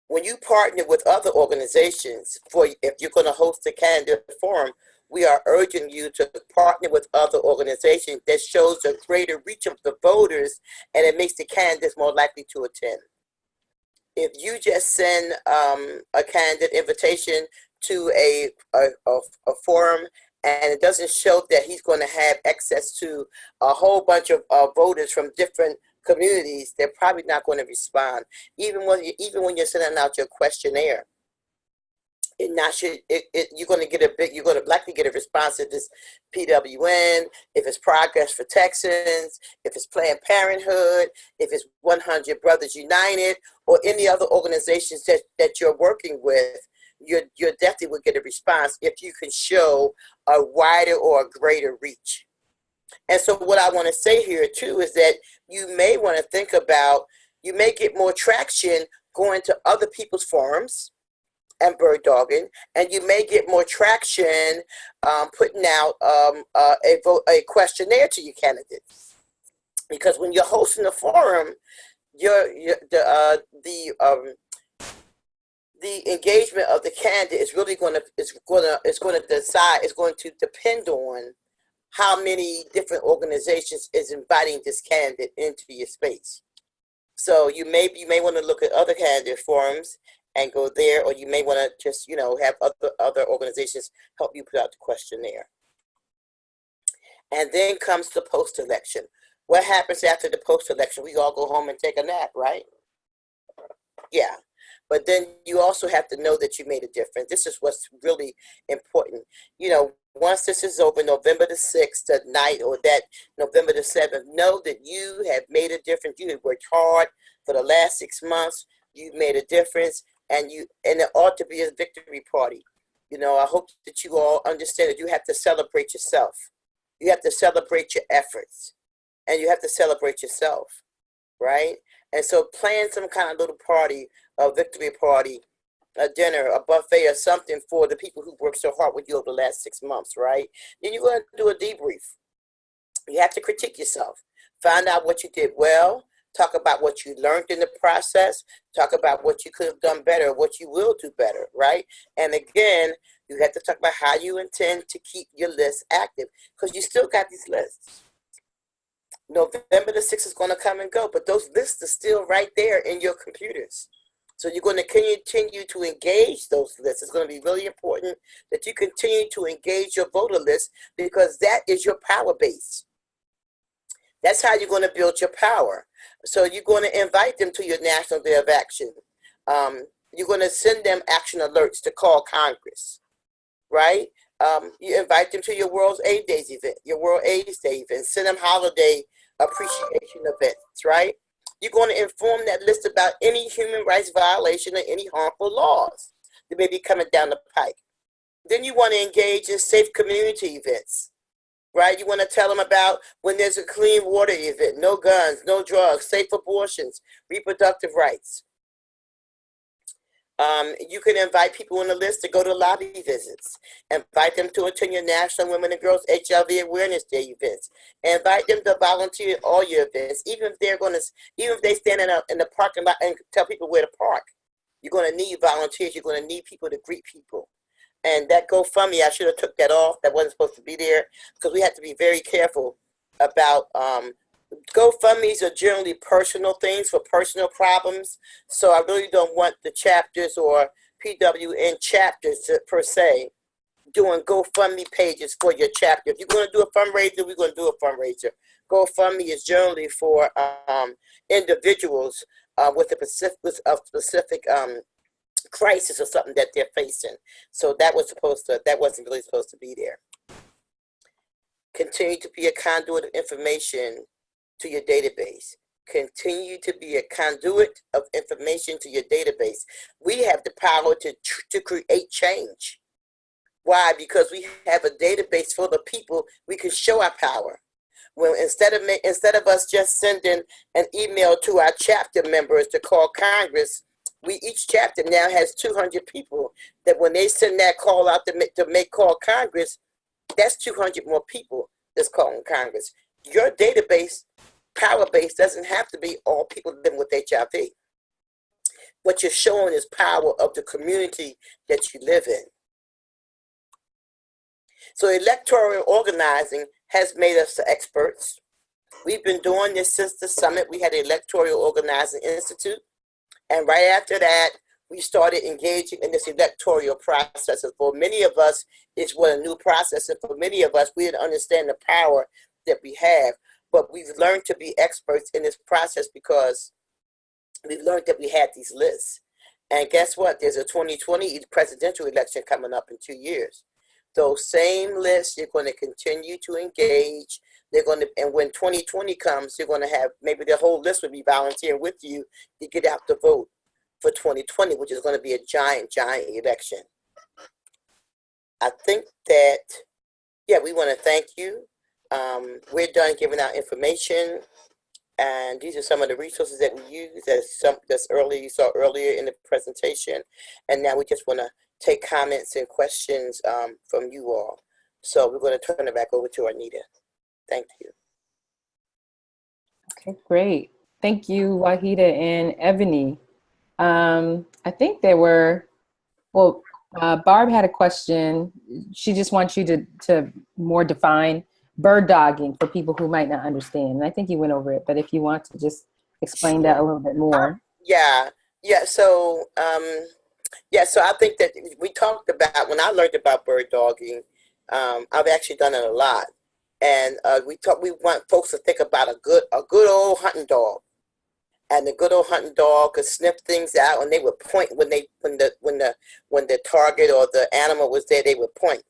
When you partner with other organizations, if you're going to host a candidate forum, we are urging you to partner with other organizations that shows a greater reach of the voters, and it makes the candidates more likely to attend. If you just send a candidate invitation to a forum and it doesn't show that he's going to have access to a whole bunch of voters from different communities, they're probably not going to respond. Even when you're sending out your questionnaire, you're going to likely get a response if it's PWN, if it's Progress for Texans, if it's Planned Parenthood, if it's 100 Brothers United, or any other organizations that you're working with. You definitely will get a response if you can show a wider or a greater reach. And so what I want to say here too is that you may want to think about, you may get more traction going to other people's forums and bird dogging, and you may get more traction putting out a questionnaire to your candidates. Because when you're hosting a forum, the engagement of the candidate is really going to depend on how many different organizations is inviting this candidate into your space. So you may want to look at other candidate forums and go there, or you may want to just have other organizations help you put out the questionnaire. And then comes the post-election. What happens after the post-election? We all go home and take a nap, right? Yeah. But then you also have to know that you made a difference. This is what's really important. Once this is over, November the 6th at night, or that November the 7th, know that you have made a difference. You have worked hard for the last 6 months. You've made a difference, and it ought to be a victory party. I hope that you all understand that you have to celebrate yourself. You have to celebrate your efforts, and you have to celebrate yourself, right? And so plan some kind of little party, a victory party, a dinner, a buffet, or something for the people who worked so hard with you over the last 6 months, right? Then you're going to do a debrief. You have to critique yourself. Find out what you did well. Talk about what you learned in the process. Talk about what you could have done better, what you will do better, right? And again, you have to talk about how you intend to keep your list active, because you still got these lists. November the 6th is going to come and go, but those lists are still right there in your computers. So you're going to continue to engage those lists. It's going to be really important that you continue to engage your voter list, because that is your power base. That's how you're going to build your power. So you're going to invite them to your National Day of Action. You're going to send them action alerts to call Congress, right? You invite them to your World AIDS Day event, your World AIDS Day event. Send them holiday appreciation events, right? You're going to inform that list about any human rights violation or any harmful laws that may be coming down the pike. Then you want to engage in safe community events, right? You want to tell them about when there's a clean water event, no guns, no drugs, safe abortions, reproductive rights. You can invite people on the list to go to lobby visits. Invite them to attend your National Women and Girls HIV Awareness Day events. Invite them to volunteer at all your events, even if they stand in the parking lot and tell people where to park. You're going to need volunteers. You're going to need people to greet people. And that GoFundMe, I should have took that off. That wasn't supposed to be there, because we have to be very careful about GoFundMes are generally personal things for personal problems. So I really don't want the chapters or PWN chapters per se doing GoFundMe pages for your chapter. If you're going to do a fundraiser, we're going to do a fundraiser. GoFundMe is generally for individuals with a specific crisis or something that they're facing. So that wasn't really supposed to be there. Continue to be a conduit of information to your database. Continue to be a conduit of information to your database. We have the power to create change. Why? Because we have a database full of people we can show our power. When instead of us just sending an email to our chapter members to call Congress, each chapter now has 200 people that when they send that call out to make call Congress, that's 200 more people that's calling Congress. Your database, power base, doesn't have to be all people living with HIV. What you're showing is power of the community that you live in. So electoral organizing has made us the experts. We've been doing this since the summit. We had the Electoral Organizing Institute. And right after that, we started engaging in this electoral process. And for many of us, it's a new process. And for many of us, we didn't understand the power that we have. but we've learned to be experts in this process because we've learned that we had these lists. And guess what? There's a 2020 presidential election coming up in 2 years. Those same lists, you're going to continue to engage. They're going to, and when 2020 comes, you're going to have, maybe the whole list will be volunteering with you to get out the vote for 2020, which is going to be a giant, giant election. I think that, yeah, we want to thank you. We're done giving out information. And these are some of the resources that we use. That's early, you saw earlier in the presentation. And now we just want to take comments and questions from you all. So we're going to turn it back over to Arnita. Thank you. Okay, great. Thank you, Wahida and Ebony. I think there were, well, Barb had a question. She just wants you to more define bird dogging for people who might not understand. And I think you went over it, but if you want to just explain that a little bit more. Yeah. So I think that we talked about, when I learned about bird dogging, I've actually done it a lot. And we want folks to think about a good old hunting dog. And the good old hunting dog could sniff things out, and they would point when the target or the animal was there, they would point.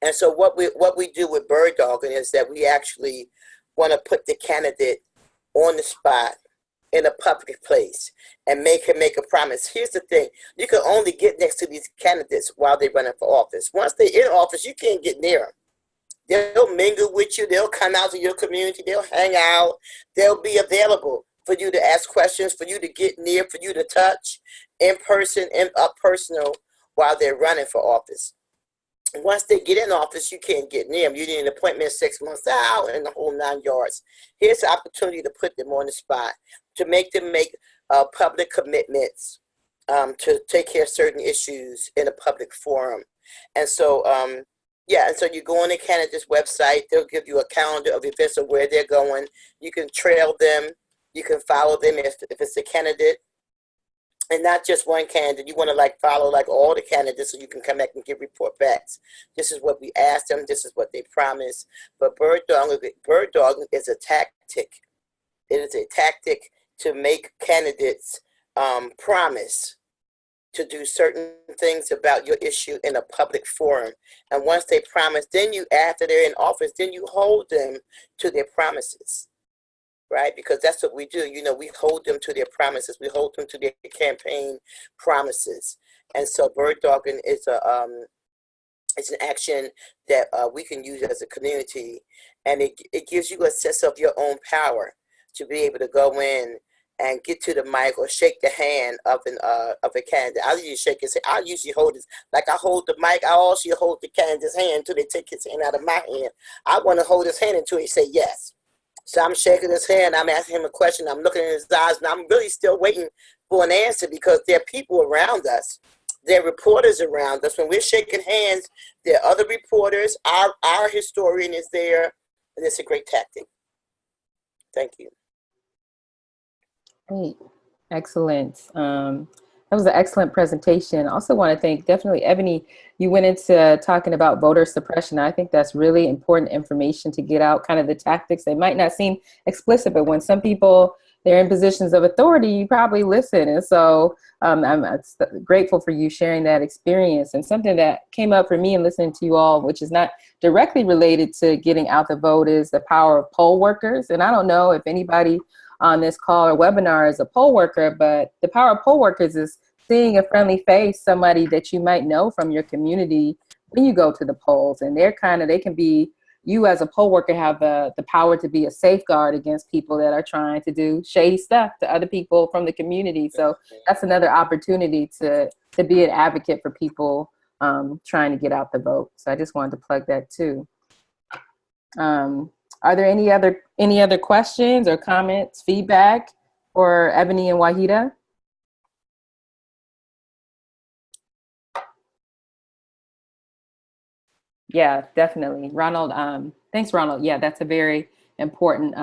And so what we do with bird dogging is that we actually want to put the candidate on the spot in a public place and make him make a promise. Here's the thing: you can only get next to these candidates while they're running for office. Once they're in office, you can't get near them. They'll mingle with you. They'll come out to your community. They'll hang out. They'll be available for you to ask questions, for you to get near, for you to touch in person and up personal while they're running for office. Once they get in office, you can't get near them. You need an appointment 6 months out and the whole 9 yards. Here's the opportunity to put them on the spot, to make them make public commitments, to take care of certain issues in a public forum. And so, and so you go on the candidate's website, they'll give you a calendar of events of where they're going. You can trail them. You can follow them if it's a candidate. And not just one candidate. You want to follow all the candidates so you can come back and give report backs. This is what we asked them. This is what they promised. But bird dogging is a tactic. It is a tactic to make candidates promise to do certain things about your issue in a public forum. And once they promise, then after they're in office, then you hold them to their promises. Right? Because that's what we do. We hold them to their promises. We hold them to their campaign promises. And so bird dogging is it's an action that we can use as a community. And it gives you a sense of your own power to be able to go in and get to the mic or shake the hand of a candidate. I usually shake his hand. I usually hold his, I hold the mic. I also hold the candidate's hand until they take his hand out of my hand. I want to hold his hand until he say yes. So I'm shaking his hand, I'm asking him a question, I'm looking in his eyes, and I'm really still waiting for an answer because there are people around us. There are reporters around us. When we're shaking hands, there are other reporters, our historian is there, and it's a great tactic. Thank you. Great. Excellent. That was an excellent presentation. I also want to thank definitely Ebony. You went into talking about voter suppression. I think that's really important information to get out, kind of the tactics. They might not seem explicit, but when some people, they're in positions of authority, you probably listen. And so I'm grateful for you sharing that experience. And something that came up for me in listening to you all, which is not directly related to getting out the vote, is the power of poll workers. And I don't know if anybody on this call or webinar is a poll worker, but the power of poll workers is seeing a friendly face, somebody that you might know from your community when you go to the polls. And they can be, you as a poll worker have the power to be a safeguard against people that are trying to do shady stuff to other people from the community. So that's another opportunity to be an advocate for people trying to get out the vote. So I just wanted to plug that too. Are there any other questions or comments, feedback for Ebony and Wahida? Yeah, definitely. Ronald, thanks, Ronald. Yeah, that's a very important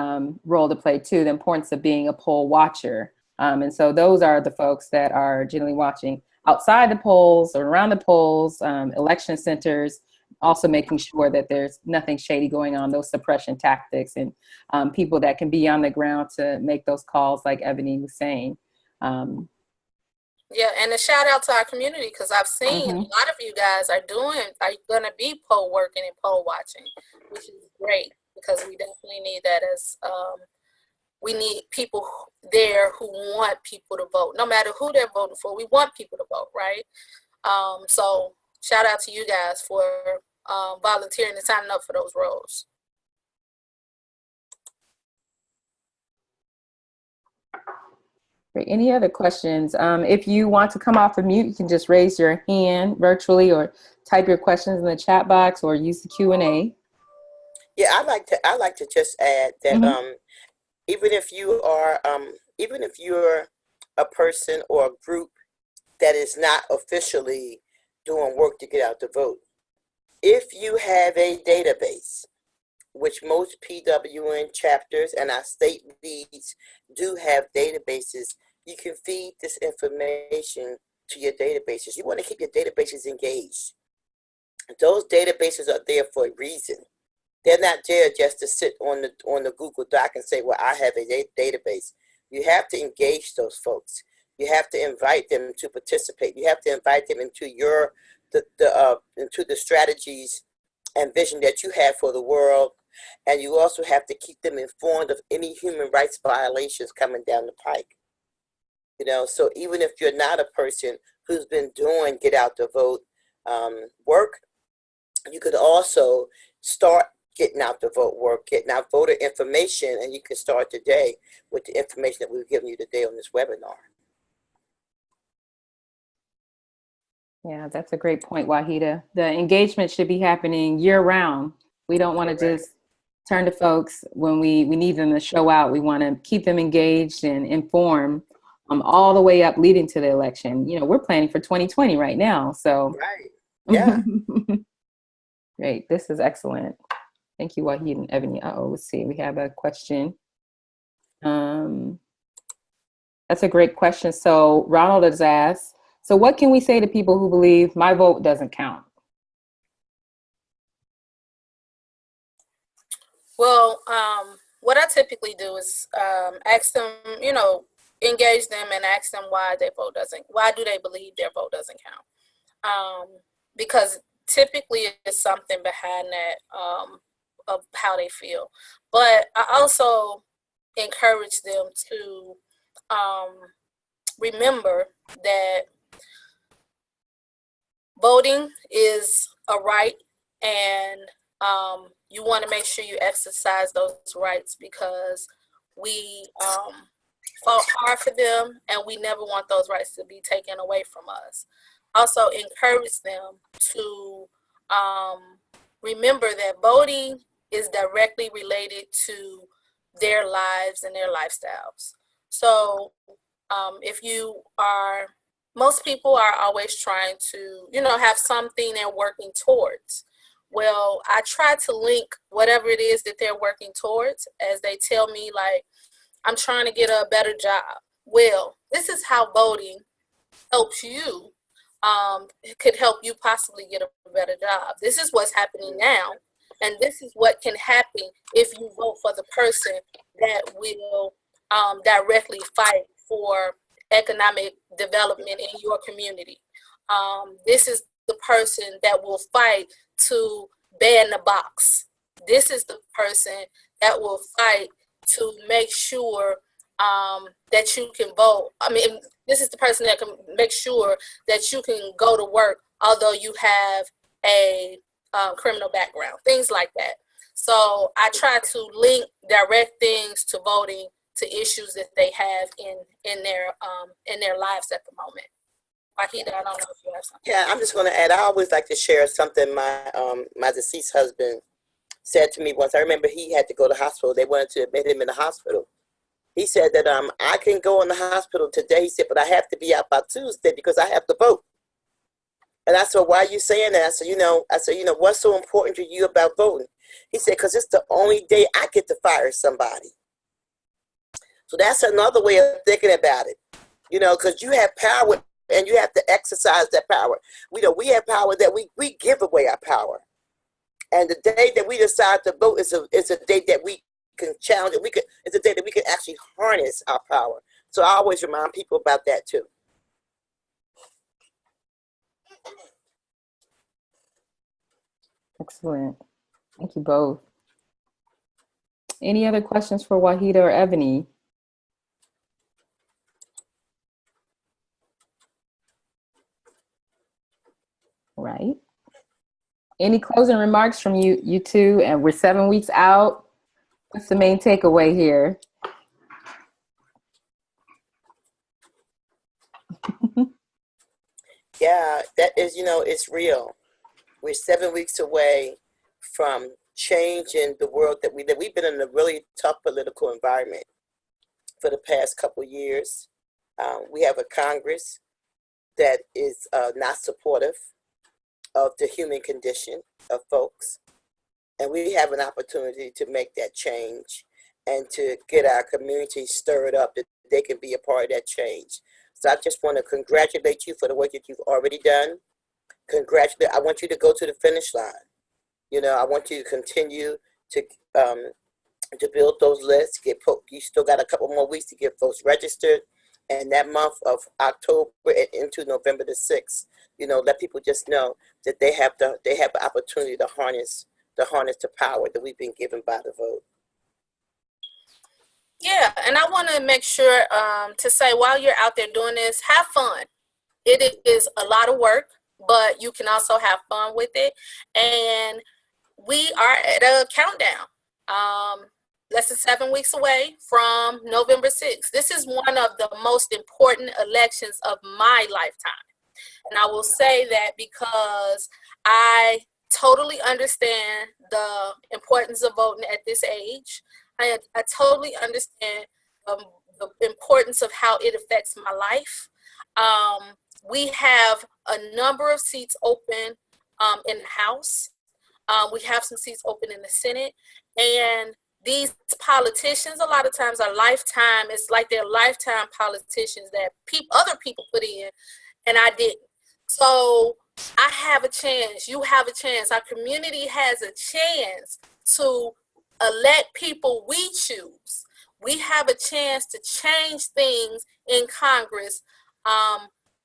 role to play too, the importance of being a poll watcher. And so those are the folks that are generally watching outside the polls or around the polls, election centers, also making sure that there's nothing shady going on, those suppression tactics, and people that can be on the ground to make those calls, like Ebony was saying. Yeah, and a shout out to our community, because I've seen a lot of you guys are going to be poll working and poll watching, which is great, because we definitely need that as we need people there who want people to vote. No matter who they're voting for, we want people to vote, right? So shout out to you guys for volunteering and signing up for those roles. Great. Any other questions? If you want to come off of mute, you can just raise your hand virtually or type your questions in the chat box or use the Q&A. Yeah, I like to just add that even if you're a person or a group that is not officially doing work to get out the vote, if you have a database, which most PWN chapters and our state leads do have databases, you can feed this information to your databases. You want to keep your databases engaged. Those databases are there for a reason. They're not there just to sit on the Google Doc and say, well, I have a database. You have to engage those folks. You have to invite them to participate. You have to invite them into into the strategies and vision that you have for the world. And you also have to keep them informed of any human rights violations coming down the pike. So even if you're not a person who's been doing get out the vote work, you could also start getting out the vote work, getting out voter information, and you can start today with the information that we've given you today on this webinar. Yeah, that's a great point, Wahida. The engagement should be happening year round. We don't want to just turn to folks when we need them to show out. We want to keep them engaged and informed all the way up leading to the election. We're planning for 2020 right now. So, right. Yeah. Great. This is excellent. Thank you, Wahid and Ebony. Let's see. We have a question. That's a great question. So Ronald has asked, so what can we say to people who believe my vote doesn't count? Well, what I typically do is ask them, engage them and ask them why do they believe their vote doesn't count? Because typically it's something behind that of how they feel. But I also encourage them to remember that voting is a right, and you want to make sure you exercise those rights, because we fought hard for them and we never want those rights to be taken away from us. Also encourage them to remember that voting is directly related to their lives and their lifestyles. So most people are always trying to, have something they're working towards. Well, I try to link whatever it is that they're working towards, as they tell me, like, I'm trying to get a better job. Well, this is how voting helps you. It could help you possibly get a better job. This is what's happening now. And this is what can happen if you vote for the person that will directly fight for economic development in your community. This is the person that will fight to ban the box. This is the person that will fight to make sure that you can vote. This is the person that can make sure that you can go to work, although you have a criminal background, things like that. So I try to link direct things to voting to issues that they have in their lives at the moment. Wahida, I don't know if you have something. Yeah, I'm just going to add. I always like to share something my deceased husband said to me once. I remember he had to go to the hospital. They wanted to admit him in the hospital. He said that I can go in the hospital today. He said, but I have to be out by Tuesday because I have to vote. And I said, why are you saying that? I said, what's so important to you about voting? He said, because it's the only day I get to fire somebody. So that's another way of thinking about it, because you have power and you have to exercise that power. We have power that we give away our power. And the day that we decide to vote is a day that we can challenge it. It's a day that we can actually harness our power. So I always remind people about that too. Excellent. Thank you both. Any other questions for Wahida or Ebony? Right. Any closing remarks from you two? And we're 7 weeks out. What's the main takeaway here? Yeah, that is, it's real. We're 7 weeks away from changing the world that we've been in a really tough political environment for the past couple of years. We have a Congress that is not supportive of the human condition of folks. And we have an opportunity to make that change and to get our community stirred up that they can be a part of that change. So I just want to congratulate you for the work that you've already done. I want you to go to the finish line. I want you to continue to build those lists. You still got a couple more weeks to get folks registered. And that month of October and into November the 6th, let people just know that they have the opportunity to harness the power that we've been given by the vote. Yeah, and I want to make sure to say, while you're out there doing this, have fun. It is a lot of work, but you can also have fun with it. And we are at a countdown. Less than 7 weeks away from November 6th. This is one of the most important elections of my lifetime. And I will say that because I totally understand the importance of voting at this age. I totally understand the importance of how it affects my life. We have a number of seats open in the House. We have some seats open in the Senate. And these politicians, a lot of times, are lifetime. It's like they're lifetime politicians that other people put in, and I didn't. So I have a chance. You have a chance. Our community has a chance to elect people we choose. We have a chance to change things in Congress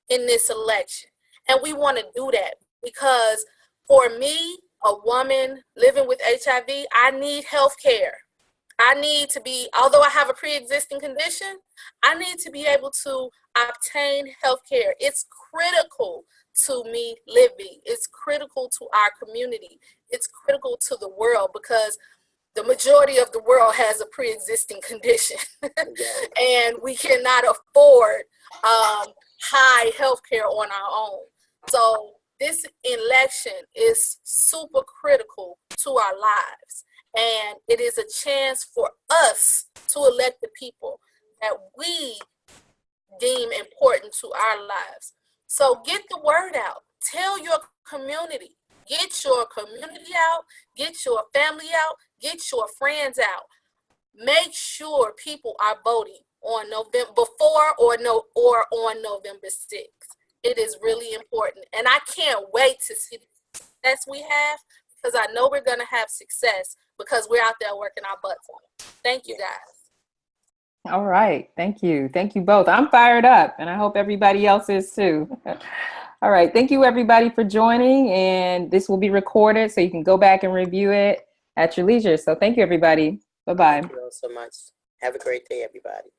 in this election. And we want to do that because for me, a woman living with HIV, I need health care. I need to be, although I have a pre-existing condition, I need to be able to obtain health care. It's critical to me living. It's critical to our community. It's critical to the world because the majority of the world has a pre-existing condition. And we cannot afford high health care on our own. So this election is super critical to our lives. And it is a chance for us to elect the people that we deem important to our lives. So get the word out. Tell your community. Get your community out. Get your family out. Get your friends out. Make sure people are voting on November before or on November 6th. It is really important. And I can't wait to see the success we have because I know we're going to have success because we're out there working our butts off. Thank you, guys. All right. Thank you. Thank you both. I'm fired up, and I hope everybody else is too. All right. Thank you, everybody, for joining. And this will be recorded, so you can go back and review it at your leisure. So thank you, everybody. Bye-bye. Thank you all so much. Have a great day, everybody.